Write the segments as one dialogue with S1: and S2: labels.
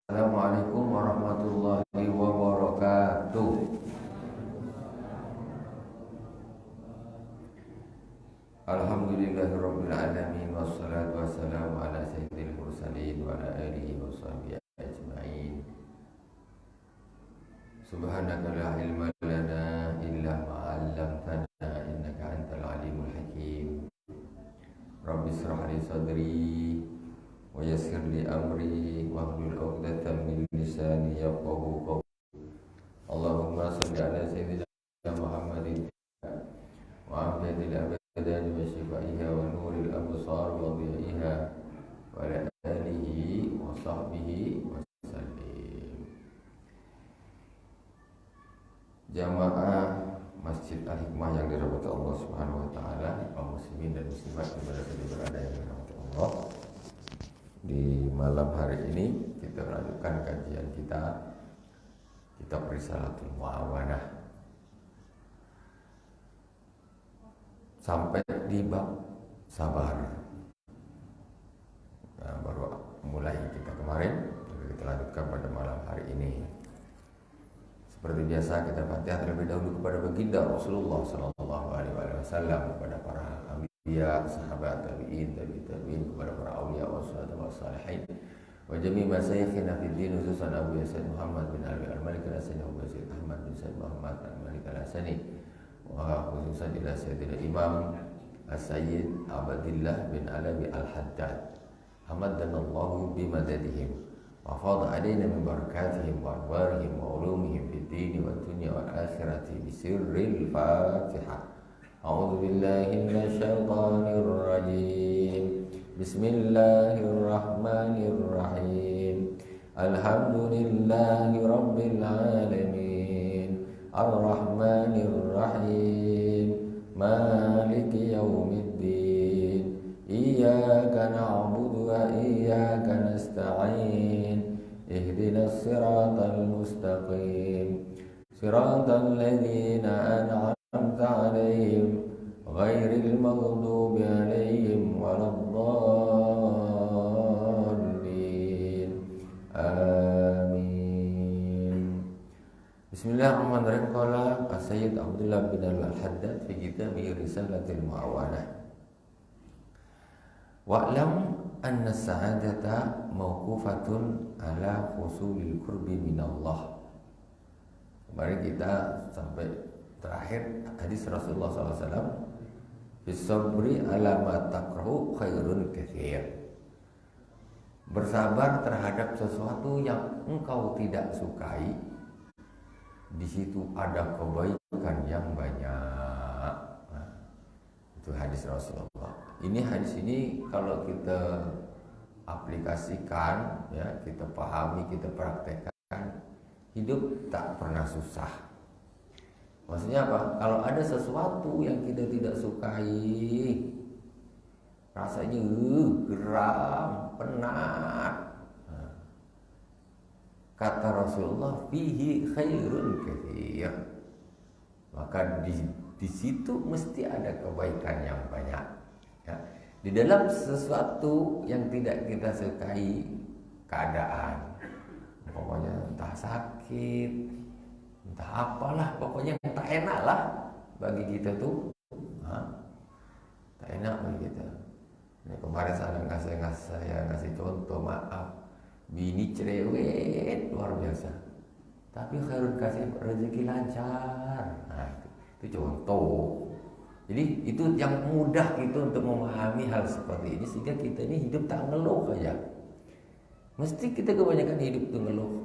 S1: Assalamualaikum warahmatullahi wabarakatuh. Alhamdulillahirabbil alamin wassalatu wassalamu ala sayyidil mursalin wa ala alihi washabihi ajmain. Subhanaka la ilma lana illa ma 'allamtana innaka antal alimul hakim. Rabbi shrah li sadri wa yassir li amri wahlul 'uqdatam min lisani yafqahu qawli. Allahumma shalli ala sayyidina Muhammadin wa amjadil abadani wa shifaiha wa nuril absar wa dhi'iha wa ala alihi wa sahbihi wa sallim. Jamaah Masjid Al-Hikmah yang dirahmati Allah Subhanahu wa taala, kaum muslimin dan muslimat dimanapun berada yang dirahmati Allah. Di malam hari ini kita melanjutkan kajian kita kitab Risalatul Mu'awanah sampai di bab sabar. Nah, baru mulai kita kemarin, kita lanjutkan pada malam hari ini. Seperti biasa kita Fatihah terlebih dahulu kepada baginda Rasulullah sallallahu alaihi wasallam, kepada para anbiya, sahabat, tabi'in, tabi'in, kepada para auliya wa salihin, wa jami' masyayikhina fid din, khususan Abu Yasin Muhammad bin Alwi Al-Malik Al-Asani, Abu Yasin Ahmad bin Said Muhammad Al-Malik Al-Asani, wa khususan ila Sayyidina Imam As-Sayyid Abdillah bin Alawi Al-Haddad, hamaddanallahu bimadadihim wa fadha alaina min barakatihim wa anwarihim wa ulumihim fid din wa dunya wal akhirati bi sirril Fatihah. A'udzu billahi minasyaitonir rajim. Bismillahirrahmanirrahim. Alhamdulillahi rabbil alamin. Ar-Rahmanir Rahim. Maliki yaumiddin. Iyyaka na'budu wa iyyaka nasta'in. Ihdinas siratal mustaqim. Siratal ladzina an'amta 'alaihim ghairil maghdubi 'alaihim waladdallin. Amin. Bismillahirrahmanirrahim. Qala As-Sayyid Abdullah bin Al-Haddad fi kitabih Risalatul Mu'awanah. Wa'lam anna as-sa'adata mawqufatun ala husulil qurbi minallah. Kemarin kita sampai terakhir hadis Rasulullah SAW, bisabri ala ma takrahu khairun katsir. Bersabar terhadap sesuatu yang engkau tidak sukai, di situ ada kebaikan yang banyak. Nah, itu hadis Rasulullah. Ini hadis ini kalau kita aplikasikan, ya, kita pahami, kita praktekkan, hidup tak pernah susah. Maksudnya apa? Kalau ada sesuatu yang kita tidak sukai, rasanya geram, penat. Nah, kata Rasulullah, fihi khairun katsir. Maka di situ mesti ada kebaikan yang banyak. Ya. Di dalam sesuatu yang tidak kita sukai keadaan, pokoknya entah sakit, entah apalah, pokoknya tak enak lah bagi kita tuh, tak enak bagi kita. Ini kemarin saya ngasih contoh, maaf, bini cerewet luar biasa, tapi khairun kasih rezeki lancar. Nah, itu contoh. Jadi itu yang mudah kita untuk memahami hal seperti ini, sehingga kita ini hidup tak ngeluh aja. Mesti kita kebanyakan hidup itu ngeluh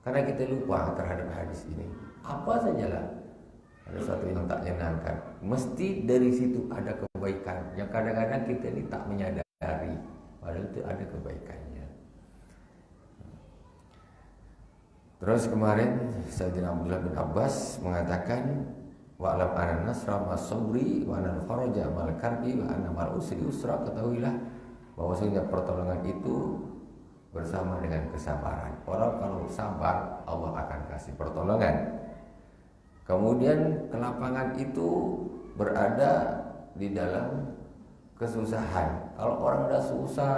S1: karena kita lupa terhadap hadis ini. Apa sajalah ada sesuatu yang tak menyenangkan, mesti dari situ ada kebaikan yang kadang-kadang kita ini tak menyadari, padahal itu ada kebaikannya. Terus kemarin Sayyidina Abdullah bin Abbas mengatakan, wa'lam anna nasra mas-sabri wa anna al-faraja mal karbi wa anna mal usri usra. Ketahuilah bahwasanya pertolongan itu bersama dengan kesabaran. Orang kalau sabar, Allah akan kasih pertolongan. Kemudian kelapangan itu berada di dalam kesusahan. Kalau orang udah susah,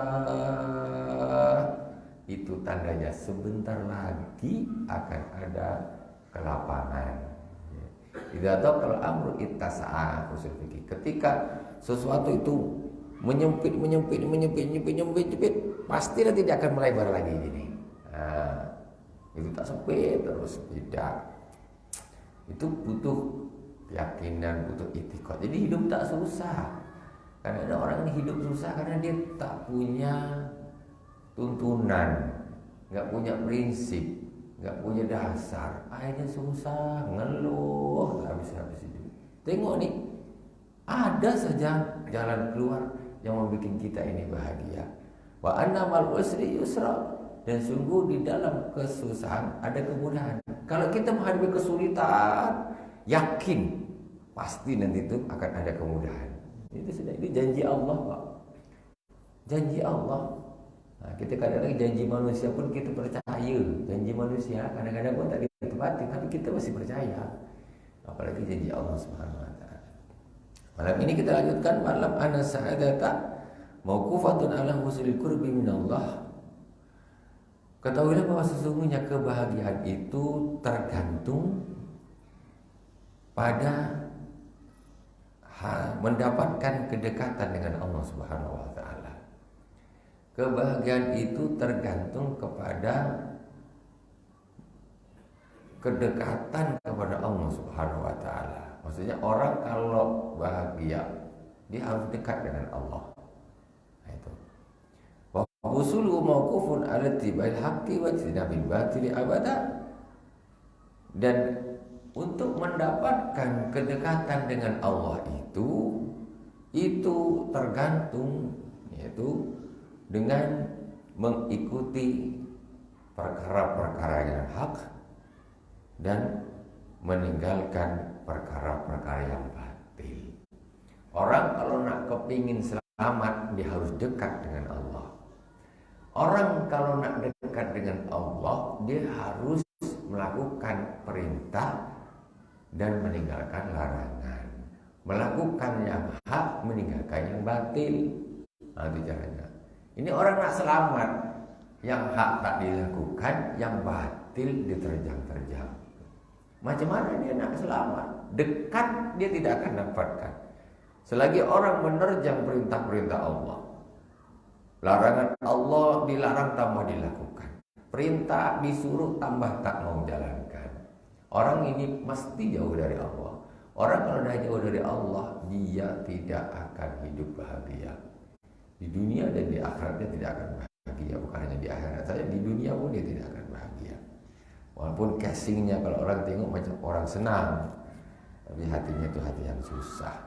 S1: itu tandanya sebentar lagi akan ada kelapangan. Tidak tahu kalau amru ittasa'a usul fikih. Ketika sesuatu itu menyempit, pasti nanti dia akan melebar lagi gini. Itu tak sempit terus, tidak. Itu butuh keyakinan, butuh itikad. Jadi hidup tak susah. Karena ada orang yang hidup susah karena dia tak punya tuntunan, nggak punya prinsip, nggak punya dasar. Akhirnya susah, ngeluh, nggak habis-habis hidup. Tengok nih, ada saja jalan keluar yang membuat kita ini bahagia. Wa anna mal usri yusra. Dan sungguh di dalam kesusahan ada kemudahan. Kalau kita menghadapi kesulitan, yakin pasti nanti itu akan ada kemudahan. Itu sudah, ini janji Allah, Pak. Janji Allah. Nah, kita kadang-kadang janji manusia pun kita percaya. Janji manusia kadang-kadang pun tak ditepati, tapi kita masih percaya. Apalagi janji Allah Subhanahu wa taala. Malam ini kita lanjutkan malam ana sa'adata mauqufatun ala husulil qurbi minallah. Ketahuilah bahwa sesungguhnya kebahagiaan itu tergantung pada mendapatkan kedekatan dengan Allah Subhanahu wa taala. Kebahagiaan itu tergantung kepada kedekatan kepada Allah Subhanahu wa taala. Maksudnya orang kalau bahagia dia harus dekat dengan Allah. Nah, itu. Wa usulu mauqufun 'ala tibail haqqi wa tinabil batili abada. Dan untuk mendapatkan kedekatan dengan Allah itu tergantung, yaitu dengan mengikuti perkara-perkara yang hak dan meninggalkan perkara-perkara yang batil. Orang kalau nak kepingin selamat, dia harus dekat dengan Allah. Orang kalau nak dekat dengan Allah, dia harus melakukan perintah dan meninggalkan larangan. Melakukan yang hak, meninggalkan yang batil. Nah, itu caranya. Ini orang nak selamat, yang hak tak dilakukan, yang batil diterjang-terjang. Macam mana dia nak selamat? Dekat dia tidak akan dapatkan. Selagi orang menerjang perintah-perintah Allah, larangan Allah dilarang tambah dilakukan, perintah disuruh tambah tak mau jalankan, orang ini mesti jauh dari Allah. Orang kalau dah jauh dari Allah, dia tidak akan hidup bahagia. Di dunia dan di akhirat dia tidak akan bahagia. Bukan hanya di akhirat saja, di dunia pun dia tidak akan bahagia. Walaupun casingnya kalau orang tengok macam orang senang, tapi hatinya itu hati yang susah.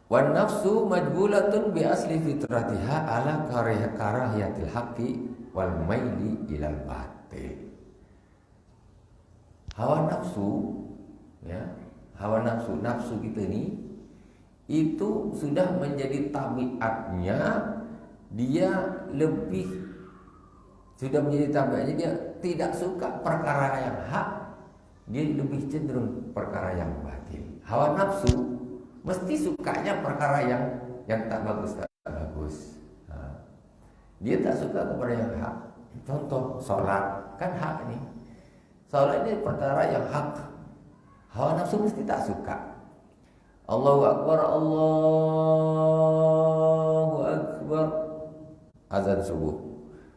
S1: Wan nafsu majbulatun bi asli fitratiha ala karahiyatil haqqi wal maili ilal batil. Hawa nafsu, ya, hawa nafsu, nafsu kita ni itu sudah menjadi tabiatnya, dia lebih sudah menjadi tabiatnya, dia tidak suka perkara yang hak, dia lebih cenderung perkara yang batil. Hawa nafsu mesti sukanya perkara yang tak bagus, tak bagus. Dia tak suka kepada yang hak. Contoh sholat, kan hak ini. Sholat ini perkara yang hak. Hawa nafsu mesti tak suka. Allahu Akbar, Allahu Akbar, azan subuh.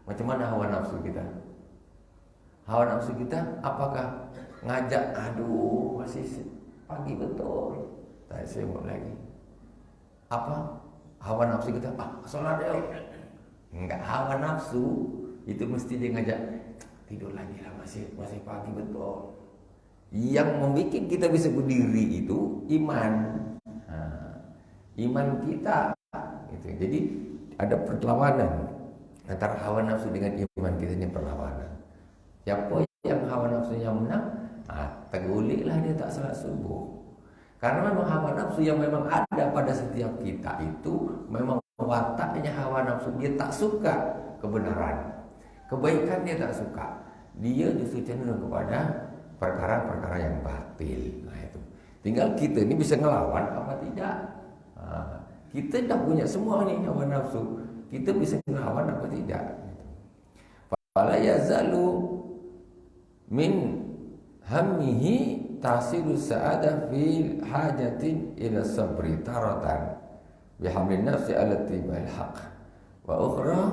S1: Macam mana hawa nafsu kita? Hawa nafsu kita apakah ngajak, aduh masih pagi betul, tak sibuk lagi. Apa? Hawa nafsu kita, sholat yuk. Enggak, hawa nafsu itu mesti dia ngajak, tidur lagi lah, masih pagi betul. Yang membuat kita bisa berdiri itu iman. Iman kita gitu. Jadi ada perlawanan antara hawa nafsu dengan iman kita, ini perlawanan. Siapa yang hawa nafsunya menang, terguliklah dia tak salat subuh. Karena memang hawa nafsu yang memang ada pada setiap kita itu memang wataknya hawa nafsu, dia tak suka kebenaran. Kebaikan dia tak suka. Dia justru cenderung kepada perkara-perkara yang batil. Nah itu. Tinggal kita ini bisa ngelawan apa tidak. Kita dah punya semua nih hawa nafsu. kita bisa melawan apa tidak. Fala yazalu min hammihi tasilu sa'adah fi hajatin ila sabri taratan bihamlin nafsi ala tibail haq wa ukhra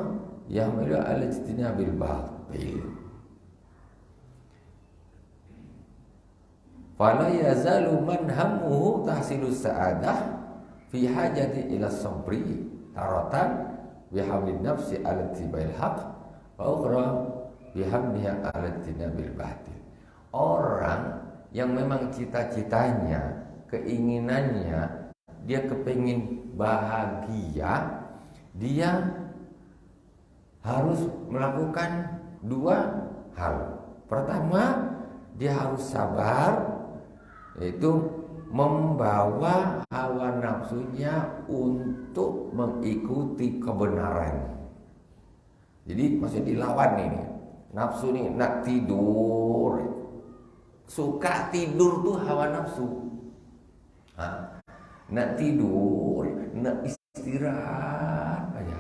S1: yahmilu ala ijtinabil batil. Fala yazalu man hammuhu tahsilu sa'adah fi hajati ila sabri taratan bihamlin nafsi ala tibail haq wa ukhra bihamliha ala ijtinabil batil. Orang yang memang cita-citanya, keinginannya, dia kepingin bahagia, dia harus melakukan dua hal. Pertama, dia harus sabar, yaitu membawa hawa nafsunya untuk mengikuti kebenaran. Jadi maksudnya dilawan ini. Nafsu ini nak tidur, suka tidur tuh hawa nafsu. Nak tidur, nak istirahat aja.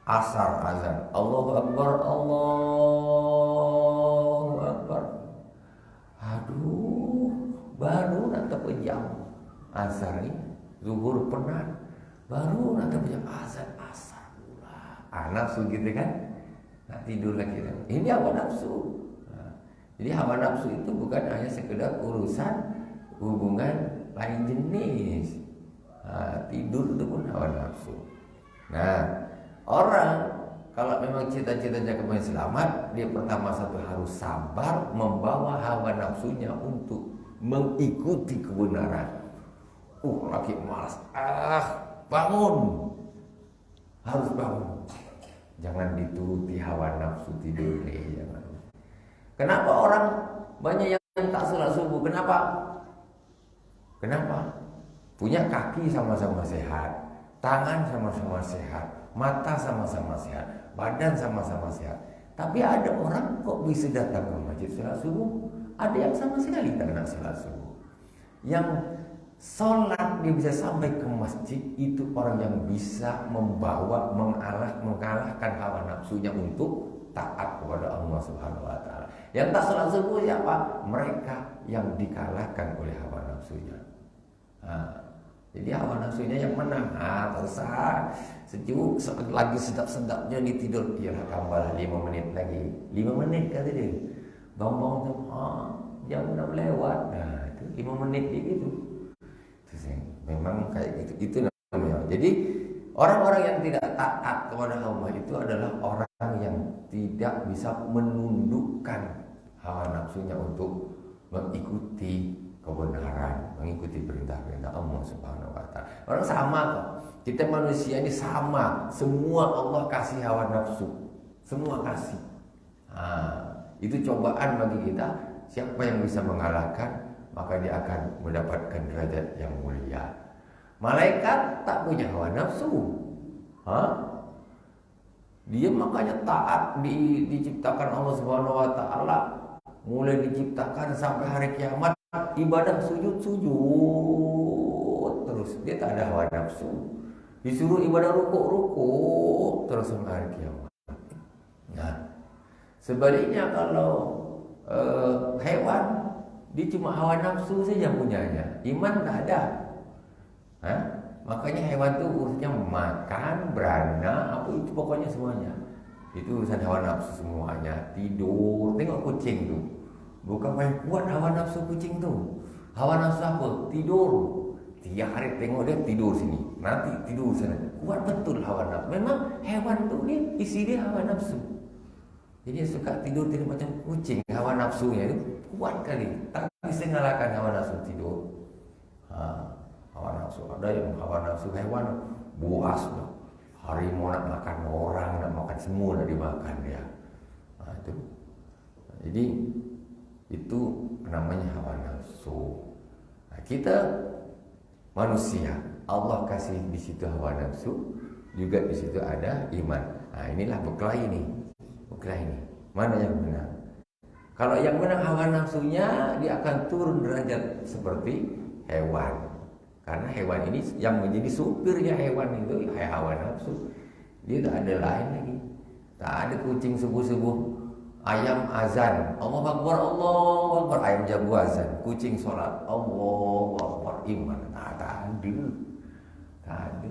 S1: Asar azan, Allahu Akbar, Allahu Akbar. Aduh, baru nak terpejam asar ini, zuhur penat, baru nak terpejam azan asar pula. Nafsu gitu kan, nak tidur lagi. Ini hawa nafsu. Jadi hawa nafsu itu bukan hanya sekedar urusan hubungan lain jenis. Tidur itu pun hawa nafsu. Nah, orang kalau memang cita-citanya kepengen selamat, dia pertama satu harus sabar membawa hawa nafsunya untuk mengikuti kebenaran. Lagi malas. Bangun. Harus bangun. Jangan dituruti hawa nafsu tidur nih, jangan. Kenapa orang banyak yang tak salat subuh? Kenapa? Punya kaki sama-sama sehat, tangan sama-sama sehat, mata sama-sama sehat, badan sama-sama sehat. Tapi ada orang kok bisa datang ke masjid salat subuh, ada yang sama sekali tak nak salat subuh. Yang sholat dia bisa sampai ke masjid, itu orang yang bisa mengalahkan hawa nafsunya untuk taat kepada Allah Subhanahu wa taala. Yang tak salat subuh siapa? Mereka yang dikalahkan oleh hawa nafsunya. Jadi hawa nafsunya yang menang. Tersah sejuk lagi sedap-sedapnya ditidur. Iyalah tambahlah 5 menit lagi. 5 menit kata dia. Bangun tu jam 6 lewat. Itu 5 menit dia gitu. Memang kayak gitu. Itu namanya. Jadi orang-orang yang tidak taat kepada Allah itu adalah orang yang tidak bisa menundukkan hawa nafsunya untuk mengikuti kebenaran, mengikuti perintah-perintah Allah Subhanahu wa taala. Orang sama kok. Kita manusia ini sama. Semua Allah kasih hawa nafsu. Semua kasih. Itu cobaan bagi kita. Siapa yang bisa mengalahkan, maka dia akan mendapatkan derajat yang mulia. Malaikat tak punya hawa nafsu. Dia makanya taat diciptakan Allah Subhanahu wa taala, mulai diciptakan sampai hari kiamat ibadah sujud terus. Dia tak ada hawa nafsu. Disuruh ibadah rukuk terus sampai hari kiamat. Nah, sebaliknya kalau hewan, dia cuma hawa nafsu saja punyanya, iman tak ada. Makanya hewan itu urusnya makan, berana, apa itu pokoknya semuanya. Itu urusan hawa nafsu semuanya. Tidur, tengok kucing tu. Bukan main kuat hawa nafsu kucing tu. Hawa nafsu apa? Tidur. 3 hari tengok dia tidur sini, nanti tidur sana. Kuat betul hawa nafsu. Memang hewan tu dia isi dia hawa nafsu. Jadi dia suka tidur macam kucing. Hawa nafsunya itu kuat kali. Tak bisa mengalahkan hawa nafsu tidur. Hawa nafsu, ada yang hawa nafsu hewan buas, harimau nak makan orang, nak makan semua nak dimakan dia. Itu. Jadi itu namanya hawa nafsu. Kita manusia, Allah kasih di situ hawa nafsu, juga di situ ada iman. Inilah berkelahi ini. Mana yang menang? Kalau yang menang hawa nafsunya, dia akan turun derajat seperti hewan. Karena hewan ini yang menjadi supirnya hewan itu ya hawa nafsu. Dia tak ada lain lagi. Tak ada kucing subuh-subuh, ayam azan, Allahu Akbar, Allahu Akbar, ayam jago azan, kucing sholat, Allahu Akbar, iman. Tak ada. Tak ada.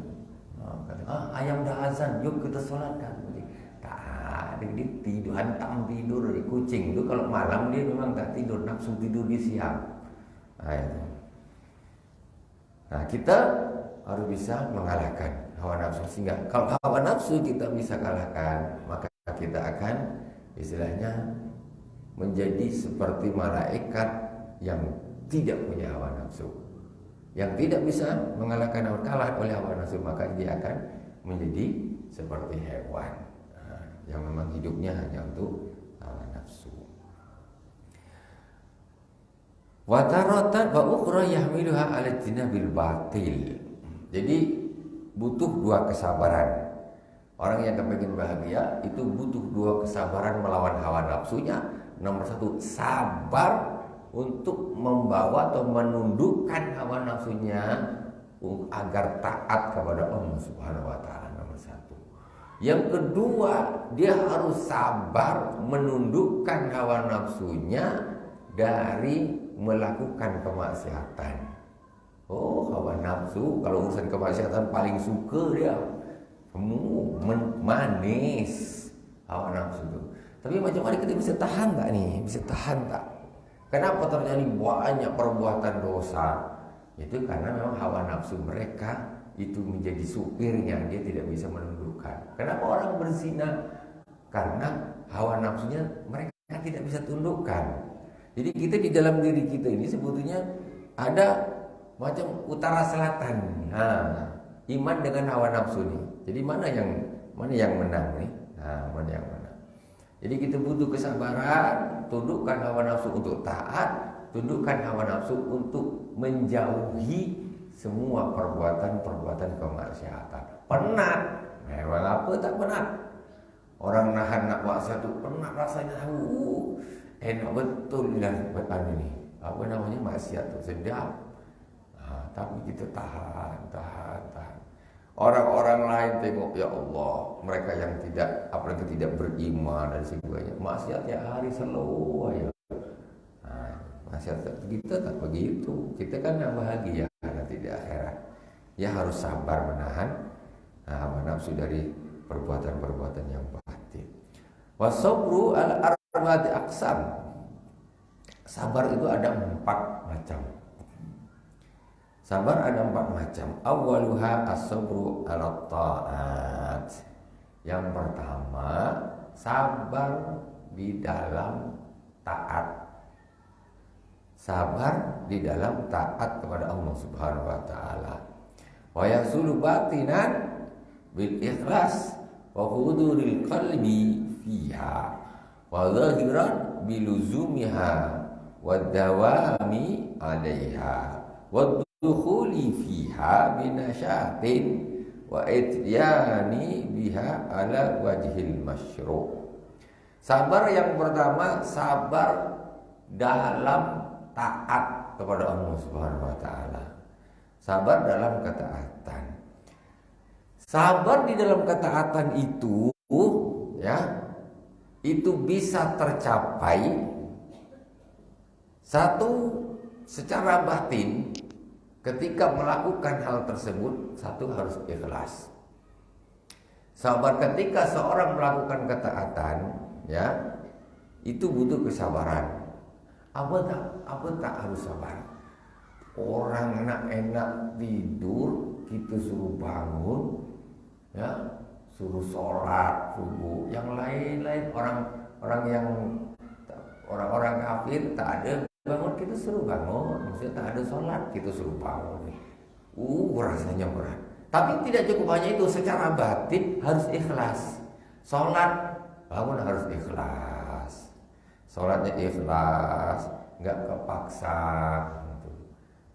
S1: Ayam dah azan, yuk kita sholatkan. Tak ada, dia tidur, hantam tidur dari kucing itu. Kalau malam dia memang tak tidur, nafsu tidur di siang. Nah, kita harus bisa mengalahkan hawa nafsu. Sehingga kalau hawa nafsu kita bisa kalahkan, maka kita akan istilahnya menjadi seperti malaikat yang tidak punya hawa nafsu, yang tidak bisa mengalahkan kalah oleh hawa nafsu, maka dia akan menjadi seperti hewan yang memang hidupnya hanya untuk hawa nafsu. Wa taratan wa ukhra yahmiluha 'ala jinabil batil. Jadi butuh dua kesabaran. Orang yang kepingin bahagia itu butuh dua kesabaran melawan hawa nafsunya. Nomor satu, sabar untuk membawa atau menundukkan hawa nafsunya agar taat kepada Allah Subhanahu wa taala. Nomor satu. Yang kedua, dia harus sabar menundukkan hawa nafsunya dari melakukan kemaksiatan. Oh, hawa nafsu kalau urusan kemaksiatan paling suka dia. Manis hawa nafsu itu. Tapi macam mana kita bisa tahan tak nih? Bisa tahan tak? Kenapa terjadi banyak perbuatan dosa? Itu karena memang hawa nafsu mereka itu menjadi supirnya, dia tidak bisa menundukkan. Kenapa orang berzina? Karena hawa nafsunya mereka tidak bisa tundukkan. Jadi kita di dalam diri kita ini sebetulnya ada macam utara selatan. Iman dengan hawa nafsu nih. Jadi mana yang menang nih? Mana yang menang? Jadi kita butuh kesabaran, tundukkan hawa nafsu untuk taat, tundukkan hawa nafsu untuk menjauhi semua perbuatan-perbuatan kemaksiatan. Penat, memang apa tak penat? Orang nahan nak maksiat itu penat rasanya. Enak betul lah buat ini. Apa namanya maksiat itu sedap. Tapi kita tahan. Orang-orang lain tengok, ya Allah, mereka yang tidak, apalagi tidak beriman dan sebagainya, maksiat ya hari selalu ya. Maksiat kita tak begitu. Kita kan yang bahagia nanti di akhirat. Ya harus sabar menahan hawa nafsu dari perbuatan-perbuatan yang batil. Wasabru al-arba'ati aqsam. Sabar itu ada 4 macam. Sabar ada 4 macam. Awwaluha as-sabru 'ala ta'at. Yang pertama, sabar di dalam taat. Sabar di dalam taat kepada Allah Subhanahu wa taala. Wa yasulu batinan bil ikhlas wa huduril qalbi fiha wa zahiran biluzumiha wa dawami 'alaiha wa dukhuli fiha binasyatin wa ityani biha ala wajhil masyru'. Sabar yang pertama, sabar dalam taat kepada Allah Subhanahu wa taala. Sabar dalam ketaatan. Sabar di dalam ketaatan itu ya, itu bisa tercapai satu secara batin. Ketika melakukan hal tersebut, satu harus ikhlas. Sabar ketika seorang melakukan ketaatan, ya, itu butuh kesabaran. Apa tak harus sabar? Orang enak tidur, kita suruh bangun, ya, suruh sholat subuh. Yang lain-lain orang kafir tak ada. Bangun kita suruh bangun, maksudnya tak ada sholat kita suruh bangun. Rasanya berat. Tapi tidak cukup hanya itu, secara batin harus ikhlas. Sholat bangun harus ikhlas. Sholatnya ikhlas, nggak kepaksa.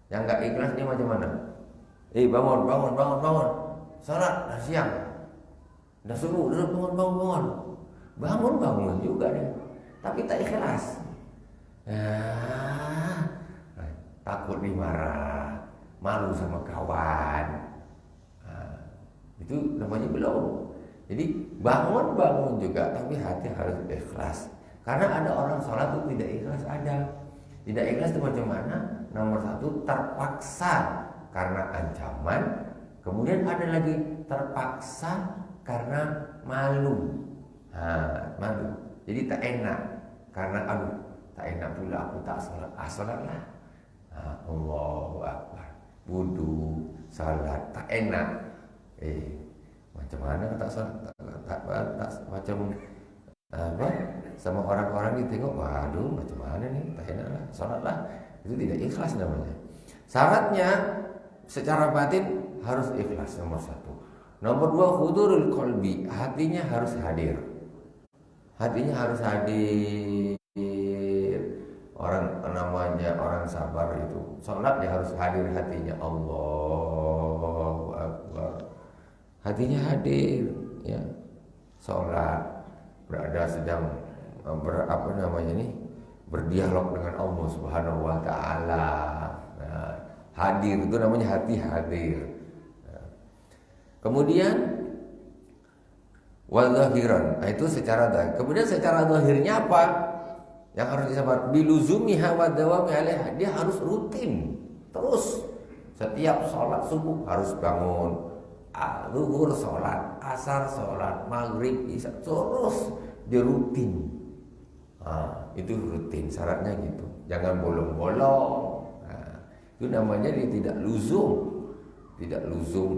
S1: Yang nggak ikhlas ini macam mana? Bangun. Sholat dah siang, dah subuh, bangun juga deh. Tapi tak ikhlas. Takut dimarah. malu sama kawan. Nah, itu namanya belum. Jadi bangun juga, tapi hati harus ikhlas. Karena ada orang sholat itu tidak ikhlas ada. Tidak ikhlas itu macam mana? Nomor satu, terpaksa karena ancaman. Kemudian ada lagi terpaksa karena malu. Nah, malu. Jadi tak enak. Karena aduh, tak enak pula aku tak sholat. Sholat lah. Nah, Allahu Akbar. Wudu, sholat, tak enak. Macam mana tak sholat? Tak macam apa? Sama orang-orang ditengok, waduh, macam mana nih? Tak enak lah, sholat lah. Itu tidak ikhlas namanya. Syaratnya secara batin harus ikhlas nomor satu. Nomor dua, hudurul qalbi, hatinya harus hadir. Hatinya harus hadir. Orang namanya orang sabar itu sholat ya harus hadir hatinya. Allahu Akbar. Hatinya hadir, ya. Sholat berada sedang berdialog dengan Allah Subhanahu wa taala. Nah, hadir itu namanya hati hadir. Nah. Kemudian wa zahiran, itu secara zahir. Kemudian secara zahirnya apa? Yang harus disabar biluzumiha wa dawami alaiha, dia harus rutin terus. Setiap sholat subuh harus bangun, zuhur sholat, asar sholat, maghrib, isya, terus dia rutin. Itu rutin, syaratnya gitu. Jangan bolong-bolong. Itu namanya dia tidak luzum,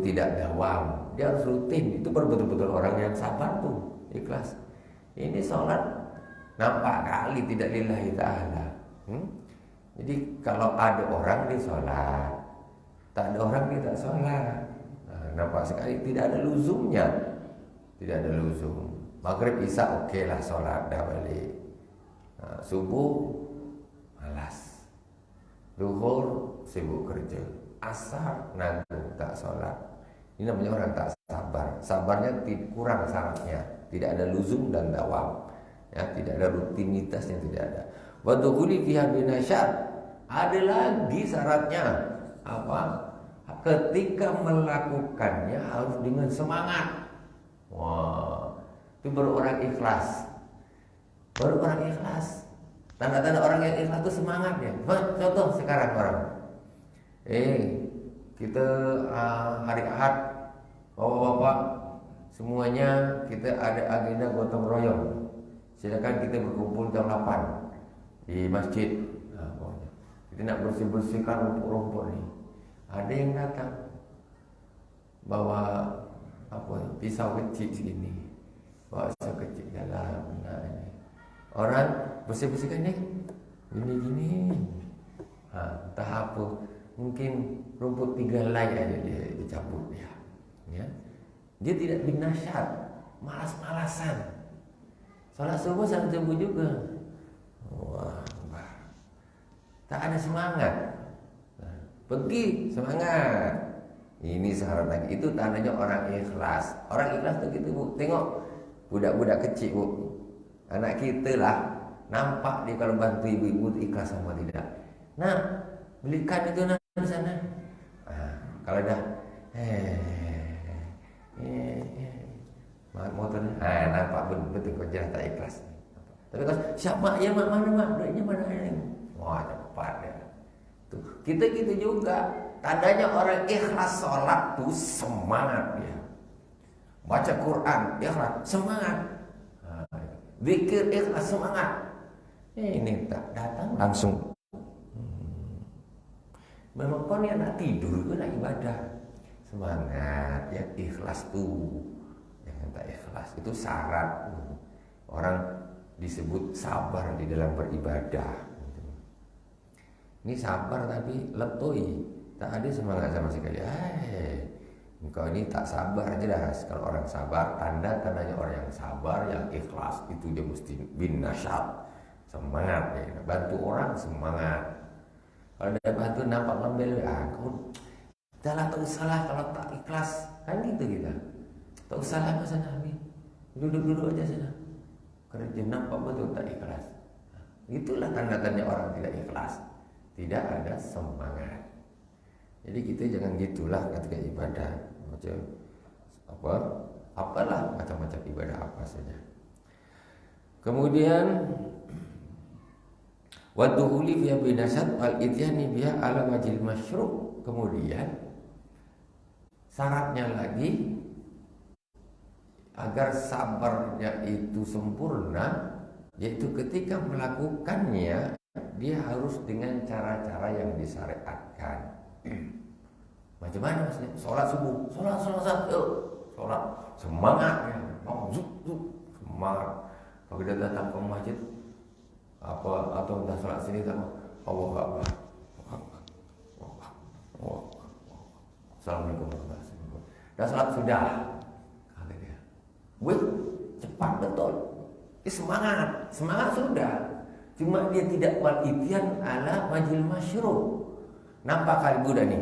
S1: tidak dawam. Dia harus rutin. Itu betul-betul orang yang sabar tuh, ikhlas. Ini sholat nampak kali tidak lillahi ta'ala. Jadi kalau ada orang dia sholat, tak ada orang dia tak sholat. Nampak sekali tidak ada luzumnya. Tidak ada luzum. Maghrib isya oke lah sholat dah balik. Subuh malas. Zuhur sibuk kerja. Asar nanggung tak sholat. Ini namanya orang tak sabar. Sabarnya kurang syaratnya. Tidak ada luzum dan dawam. Ya, tidak ada rutinitasnya, tidak ada. Wa dukhuli fiha binasyat. Ada lagi syaratnya. Apa? Ketika melakukannya harus dengan semangat. Wah, itu baru orang ikhlas. Baru orang ikhlas. Tanda-tanda orang yang ikhlas itu semangatnya. Contoh sekarang orang. Kita hari Ahad, bapak-bapak semuanya kita ada agenda gotong royong. Silakan kita berkumpul jam 8 di masjid. Kita nak bersih-bersihkan rumput-rumput ni. Ada yang datang bawa pisau kecil segini, bawa pisau kecil dalam. Orang bersih-bersihkan ni gini-gini. Entah apa, mungkin rumput 3 helai aja dia dicabut dia. Ya. Dia tidak binasyat, malas-malasan. Salat subuh salat subuh juga. Wah, tak ada semangat. Pergi semangat. Ini syarat lagi. Itu tandanya orang ikhlas. Orang ikhlas tu kita tengok budak-budak kecil bu, anak kita lah, nampak dia kalau bantu ibu-ibu ikhlas sama tidak. Nah, belikan itu nak di sana. Kalau dah motor nampak betul kau jelas tak ikhlas. Tapi kalau siapa ya mak mana mak duitnya mana ini? Wah cepat dia. Tuh, kita gitu juga. Tandanya orang ikhlas sholat tuh semangat dia. Baca Quran ikhlas semangat. Zikir ikhlas semangat. Ini tak datang langsung. Memang kau ni nak tidur ke nak ibadah. Semangat yang ikhlas tuh. Yang tak ikhlas itu syarat. Orang disebut sabar di dalam beribadah. Ini sabar tapi letoi, tak ada semangat sama sekali. Engkau ini tak sabar jelas. Kalau orang sabar, tanda-tandanya orang yang sabar, yang ikhlas itu dia mesti bin nasyat, semangat ya. Bantu orang semangat. Kalau dia bantu nampak ngambil, kau janganlah tak usahlah kalau tak ikhlas, kan gitu kita. Tak usahlah ke sana, duduk-duduk aja sana. Kerja nampak betul tak ikhlas. Itulah tanda-tanda orang tidak ikhlas. Tidak ada semangat. Jadi kita jangan gitulah ketika ibadah. Macam apalah macam-macam ibadah apa saja. Kemudian wa dukhuli fi binasat wal ityani biha ala wajil masyru'. Kemudian syaratnya lagi agar sabarnya itu sempurna, yaitu ketika melakukannya dia harus dengan cara-cara yang disyariatkan. Macam mana maksudnya? Sholat subuh, sholat, sholat semangatnya, semangat. Kalau kita datang ke masjid atau dah sholat sini sama Allahu Akbar, Assalamualaikum warahmatullahi wabarakatuh. Dah sholat sudah, kata dia. Wih, cepat betul. Semangat sudah. Cuma dia tidak wal-ityan ala majil masyru'. Nampak kali budak ni?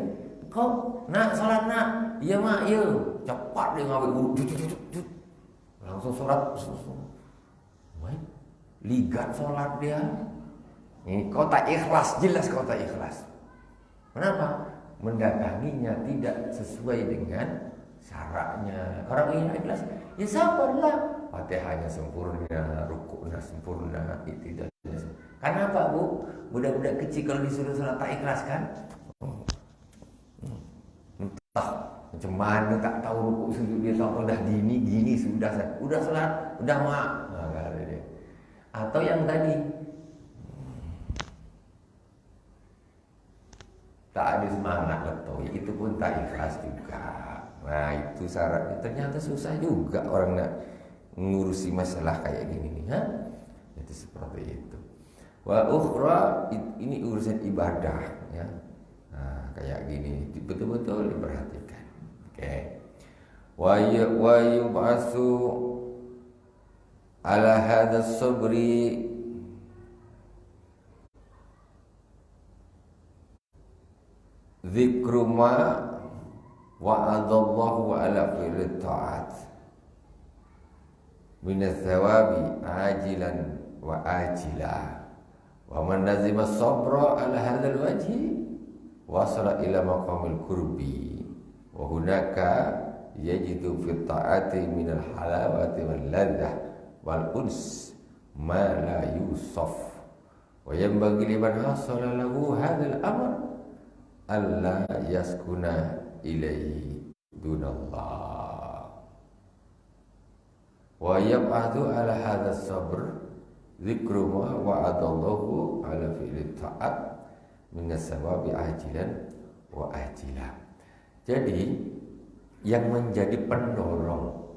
S1: Kau nak salat nak? Ya mak, ya. Cepat dia ngambil wuduk. Langsung solat. Baik. Ligat solat dia. Ini kau tak ikhlas, jelas kau tak ikhlas. Kenapa? Mendatanginya tidak sesuai dengan syaratnya. Orang ingin ikhlas, ya sabarlah. Fatihahnya sempurna, rukuknya sempurna, iktidalnya sempurna. Kenapa bu? Budak-budak kecil kalau disuruh salat tak ikhlas kan? Entah macam mana tak tahu rukuk sujud dia tahu dah gini sudah salat, udah mak. Nah, kata dia. Atau yang tadi tak ada semangat leto, itu pun tak ikhlas juga. Nah itu syaratnya. Ternyata susah juga orang nak ngurusi masalah kayak gini nih, ha? Itu seperti itu. Wa ukhra, ini urusan ibadah ya. Nah, kayak gini betul-betul diperhatikan. Oke. Wa yub'atsu ala hadha sabri dzikru ma wa'adallahu ala fi'li ta'at min ats-tsawabi ajilan wa ajila. Wa man lazima sabra ala hadzal wajhi wasala ila maqamil qurbi wa hunaka yajidu fi ta'ati min al halawati wal ladzah wal uns ma la yusaf wa yanbaghi liman hasala lahu hadzal amr alla yaskuna ilaihi dunallah wa yab'athu ala hadzal sabr dzikru ma wa'adallahu ala fi'li ta'at minas sawabi ajilan wa ajila. Jadi yang menjadi pendorong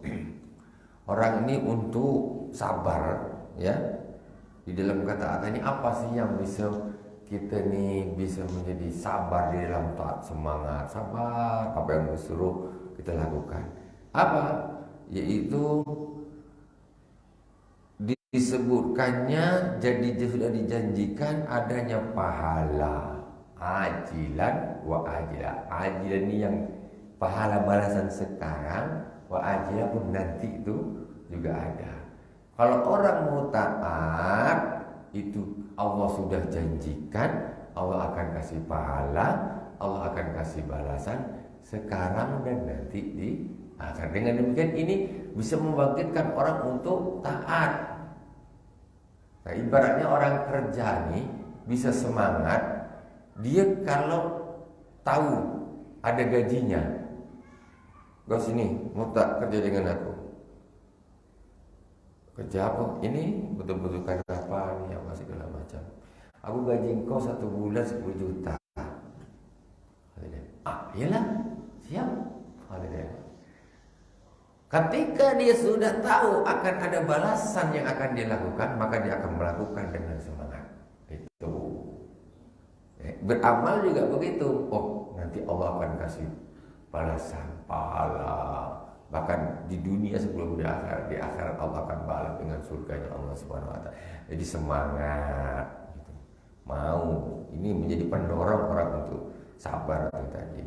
S1: orang ini untuk sabar ya di dalam kata-kata ini apa sih yang bisa kita nih bisa menjadi sabar di dalam taat, semangat sabar apa yang disuruh kita lakukan apa, yaitu disebutkannya jadi sudah dijanjikan adanya pahala ajilan wa ajila. Ajilan ini yang pahala balasan sekarang, wa ajila pun nanti itu juga ada. Kalau orang mau taat itu Allah sudah janjikan Allah akan kasih pahala, Allah akan kasih balasan sekarang dan nanti di akhir. Dengan demikian ini bisa membangkitkan orang untuk taat. Nah, ibaratnya orang kerja nih bisa semangat dia kalau tahu ada gajinya. Kau sini mau tak kerja dengan aku? Kerja apa? Ini betul-betul kan apa nih apa segala macam. Aku gaji kau 1 bulan 10 juta. Iyalah siap. Ketika dia sudah tahu akan ada balasan yang akan dia lakukan, maka dia akan melakukan dengan semangat. Itu. Beramal juga begitu. Oh, nanti Allah akan kasih balasan, pahala. Bahkan di dunia sebelum di akhirat Allah akan balas dengan surganya Allah Subhanahu wa taala. Jadi semangat gitu. Mau. Ini menjadi pendorong orang untuk sabar itu tadi.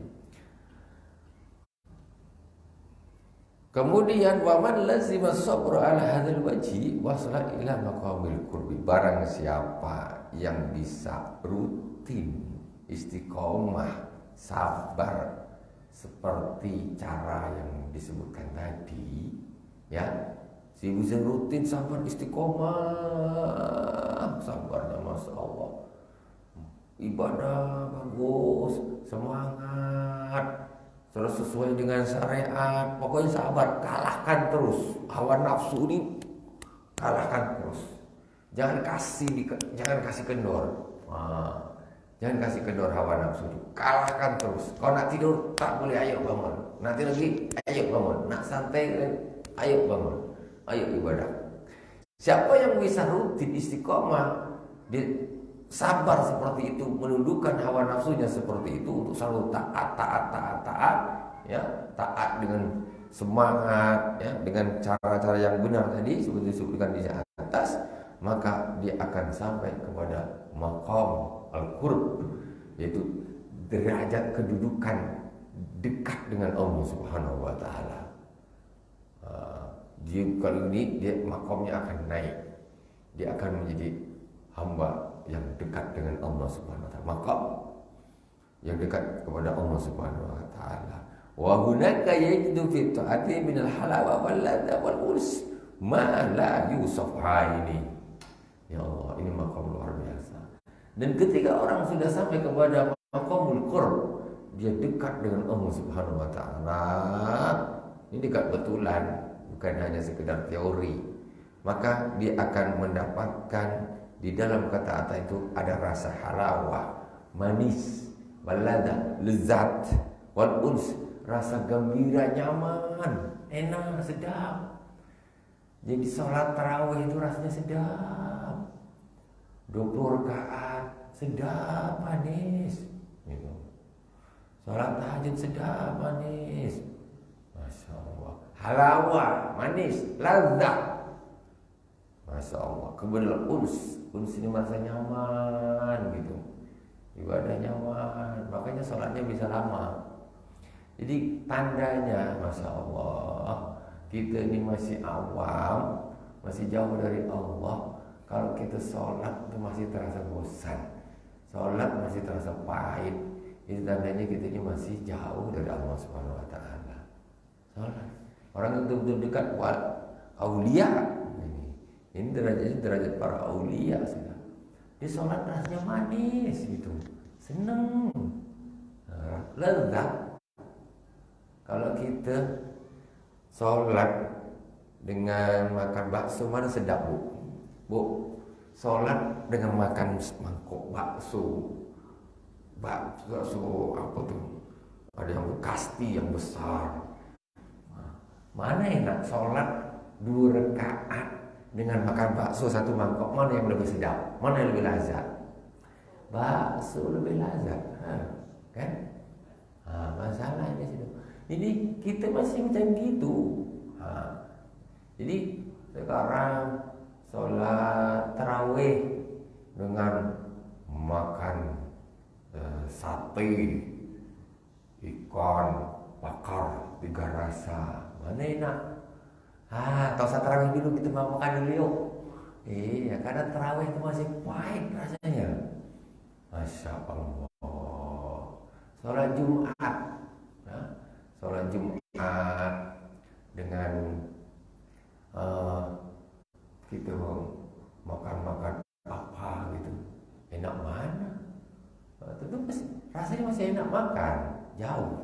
S1: Kemudian waman lazima sabra ala hadzal wajhi wasala ila maqamil qurbi. Barang siapa yang bisa rutin istiqomah sabar seperti cara yang disebutkan tadi, ya, si bisa rutin sabar istiqomah, sabarnya masya Allah, ibadah bagus, semangat, terus sesuai dengan syariat, pokoknya sabar, kalahkan terus hawa nafsu ini, kalahkan terus, jangan kasih kendor. Jangan kasih kendor hawa nafsu, kalahkan terus. Kalau nak tidur tak boleh, ayo bangun. Nanti lagi, ayo bangun. Nak santai, ayo bangun. Ayo ibadah. Siapa yang bisa rutin istiqomah, dia sabar seperti itu, menundukkan hawa nafsunya seperti itu untuk selalu taat, ya, taat dengan semangat, ya, dengan cara-cara yang benar tadi seperti disebutkan di atas, maka dia akan sampai kepada maqam al-qurb, yaitu derajat kedudukan dekat dengan Allah Subhanahu wa taala. Dia kali ini dia makamnya akan naik. Dia akan menjadi hamba yang dekat dengan Allah Subhanahu wa taala. Makam yang dekat kepada Allah Subhanahu wa taala. Wa hunaka yajidu fi ta'ati min al-halawa wal ladha wal urs ma la yusaf ini. Ya Allah, ini makam luar biasa. Dan ketika orang sudah sampai kepada maqamul qurb, dia dekat dengan Allah Subhanahu wa taala. Ini dekat betulan, bukan hanya sekedar teori. Maka dia akan mendapatkan di dalam kata-kata itu ada rasa halawah, manis, balada, lezat, wal uns, rasa gembira, nyaman, enak, sedap. Jadi sholat tarawih itu rasanya sedap. 20 rakaat sedap, manis gitu. Sholat tahajud sedap, manis, masya Allah. Halawah, manis, lazat, masya Allah. Kemudian uns ini merasa nyaman gitu, ibadah nyaman, makanya sholatnya bisa lama. Jadi tandanya, masya Allah, kita ini masih awam, masih jauh dari Allah. Kalau kita sholat itu masih terasa bosan, sholat masih terasa pahit, itu tandanya kita ini masih jauh dari Allah Subhanahu wa taala. Sholat, orang yang betul-betul dekat wal aulia, ini derajat para aulia sudah. Dia sholat rasanya manis gitu, seneng, lezat. Kalau kita sholat dengan makan bakso, mana sedap Bu, sholat dengan makan mangkok bakso apa tuh? Ada yang kasti yang besar. Mana enak sholat 2 rakaat dengan makan bakso 1 mangkok, mana yang lebih sedap? Mana yang lebih lazat? Bakso lebih lazat, kan? Masalahnya situ. Jadi kita masih macam gitu. Jadi sekarang sholat tarawih dengan makan sate, ikan bakar 3 rasa, mana enak? Atau saat tarawih dulu kita mau makan dulu yuk. Iya, karena tarawih itu masih pahit rasanya. Masya Allah. Sholat Jumat, sholat Jumat dengan kita makan apa gitu, enak mana? Tentu rasanya masih enak makan, jauh.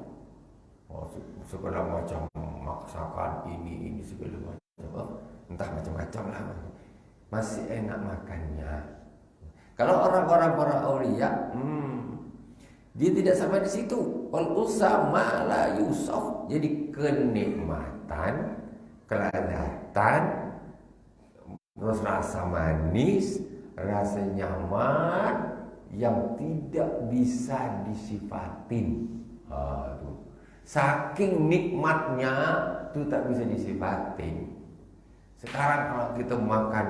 S1: Segala macam masakan ini segala macam, entah macam-macam lah, masih enak makannya. Kalau orang-orang para aulia, dia tidak sampai di situ. Wal usama la yusaf, jadi kenikmatan, kelezatan, terus rasa manis, rasa nyaman yang tidak bisa disifatin. Saking nikmatnya itu tak bisa disifatin. Sekarang kalau kita makan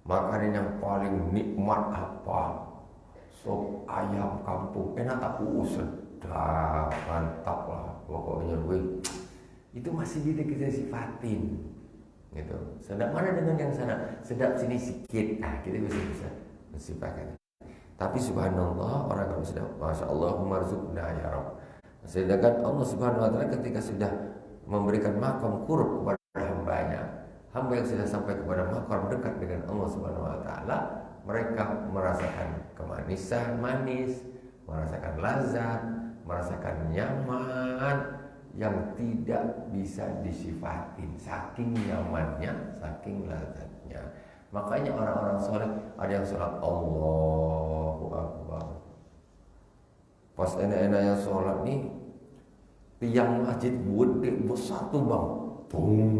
S1: makanan yang paling nikmat apa? Sop ayam kampung, enak tak? Sedap, mantap lah pokoknya. Itu masih kita sifatin gitu. Sedap mana dengan yang sana? Sedap sini sikit, kita bisa mensifatkan. Tapi subhanallah, orang kalau sudah masya Allah marzuqna ya Rabb. Sedangkan Allah Subhanahu wa taala ketika sudah memberikan makom qurb kepada hambanya, hamba yang sudah sampai kepada makom dekat dengan Allah Subhanahu wa taala, mereka merasakan kemanisan manis, merasakan lazat, merasakan nyaman yang tidak bisa disifatin, saking nyamannya, saking lazatnya. Makanya orang-orang soleh ada yang sholat Allahu Akbar. Pas enak-enaknya sholat nih, tiang masjid gede besar tuh bang, boom,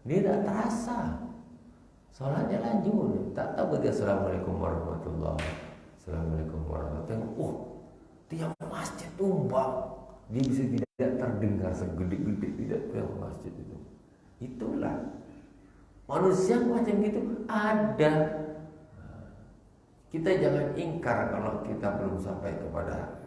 S1: dia tidak terasa, sholatnya lanjut, tak tahu dia Assalamualaikum warahmatullahi, Assalamualaikum warahmatullahi. Oh, tiang masjid tumbang, dia bisa tidak terdengar segede-gede tidak tiang masjid itu. Itulah manusia macam gitu ada. Kita jangan ingkar kalau kita belum sampai kepada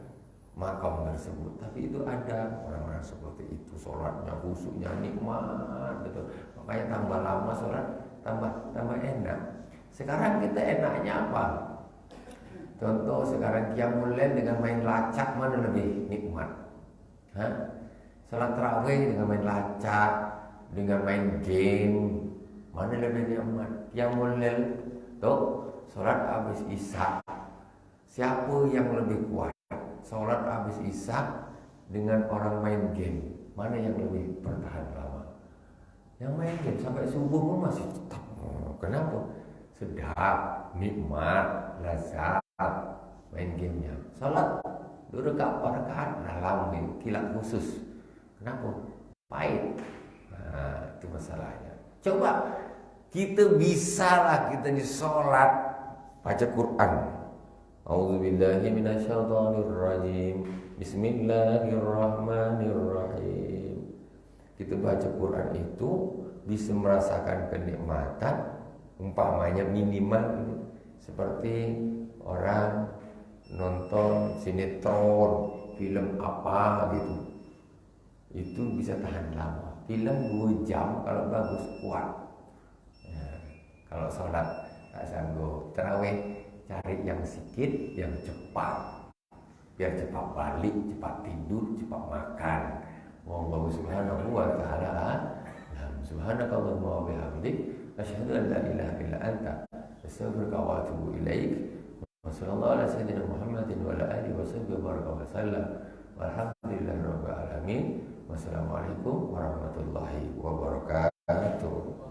S1: makam tersebut. Tapi itu ada orang-orang seperti itu, sholatnya khusyuknya nikmat gitu. Makanya tambah lama sholat tambah enak. Sekarang kita enaknya apa? Contoh sekarang qiyamul lail dengan main lacak mana lebih nikmat? Sholat tarawih dengan main lacak, dengan main game, mana lebih nikmat? Qiyamul lail tuh sholat habis isya, siapa yang lebih kuat? Sholat habis isya dengan orang main game, mana yang lebih bertahan lama? Yang main game sampai subuh pun masih tetap. Kenapa? Sedap, nikmat, lazat main gamenya. Sholat 2 rakaat dalam kilat khusus. Kenapa? Pahit. Nah, itu masalahnya. Coba kita bisalah kita di sholat baca Quran. A'udzubillahi minasyaitonirrajim. Bismillahirrahmanirrahim. Kita baca Quran itu bisa merasakan kenikmatan, umpamanya minimal seperti orang nonton sinetron, film apa gitu. Itu bisa tahan lama. Film 2 jam kalau bagus kuat. Kalau sholat tak sanggup. Tarawih cari yang sedikit, yang cepat, biar cepat balik, cepat tidur, cepat makan. Wallahu subhanahu wa ta'ala. Subhanakallahumma wa bihamdik, asyhadu an la ilaha illa anta, astaghfiruka wa atubu ilaik. Wa sallallahu ala sayyidina Muhammadin wa ala alihi wa sahbihi wa baraka wa sallam. Walhamdulillahirabbil alamin. Wassalamualaikum warahmatullahi wabarakatuh.